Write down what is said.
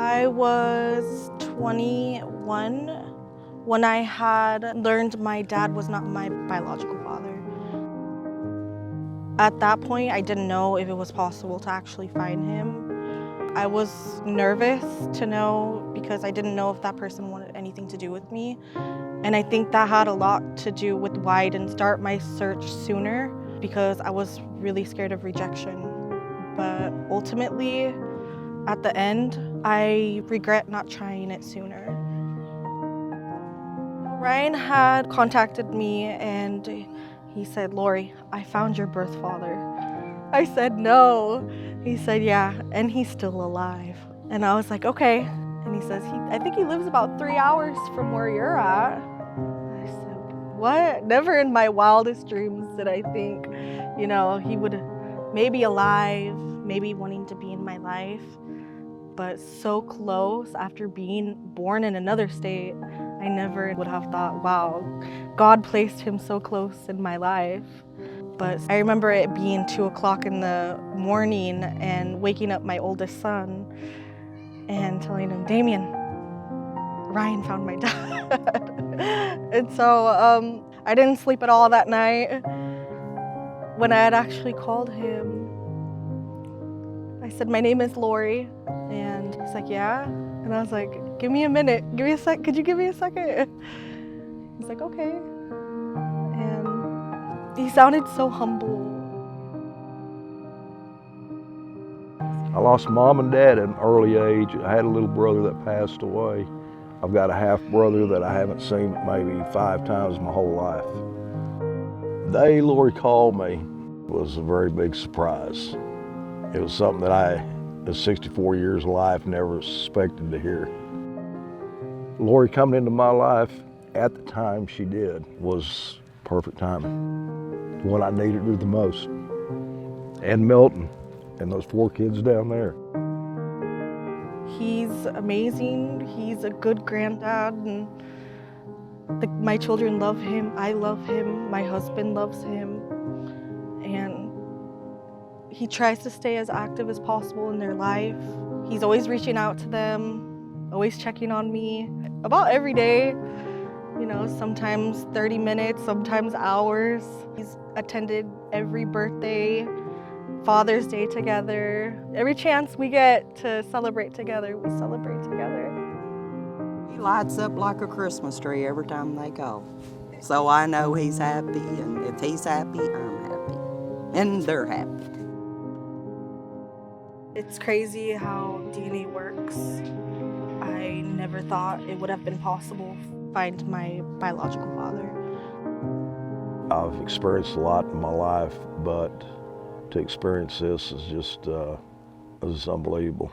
I was 21 when I had learned my dad was not my biological father. At that point, I didn't know if it was possible to actually find him. I was nervous to know because I didn't know if that person wanted anything to do with me. And I think that had a lot to do with why I didn't start my search sooner, because I was really scared of rejection. But ultimately, at the end, I regret not trying it sooner. Ryan had contacted me and he said, "Lorie, I found your birth father." I said, "No." He said, "Yeah, and he's still alive." And I was like, "Okay." And he says, I think he lives about 3 hours from where you're at. I said, "What?" Never in my wildest dreams did I think, he would maybe alive, maybe wanting to be in my life, but so close after being born in another state. I never would have thought, wow, God placed him so close in my life. But I remember it being 2 o'clock in the morning and waking up my oldest son and telling him, "Damien, Ryan found my dad." And so I didn't sleep at all that night. When I had actually called him, I said, "My name is Lorie." And he's like, "Yeah?" And I was like, "Give me a minute, give me a sec, could you give me a second?" He's like, "Okay." And he sounded so humble. I lost mom and dad at an early age. I had a little brother that passed away. I've got a half brother that I haven't seen maybe 5 times my whole life. The day Lorie called me was a very big surprise. It was something that I, in 64 years of life, never suspected to hear. Lorie coming into my life at the time she did was perfect timing. When I needed her the most. And Milton and those 4 kids down there. He's amazing. He's a good granddad, and my children love him. I love him. My husband loves him. And he tries to stay as active as possible in their life. He's always reaching out to them, always checking on me about every day. Sometimes 30 minutes, sometimes hours. He's attended every birthday, Father's Day together. Every chance we get to celebrate together, we celebrate together. He lights up like a Christmas tree every time they go. So I know he's happy, and if he's happy, I'm happy. And they're happy. It's crazy how DNA works. I never thought it would have been possible to find my biological father. I've experienced a lot in my life, but to experience this is just unbelievable.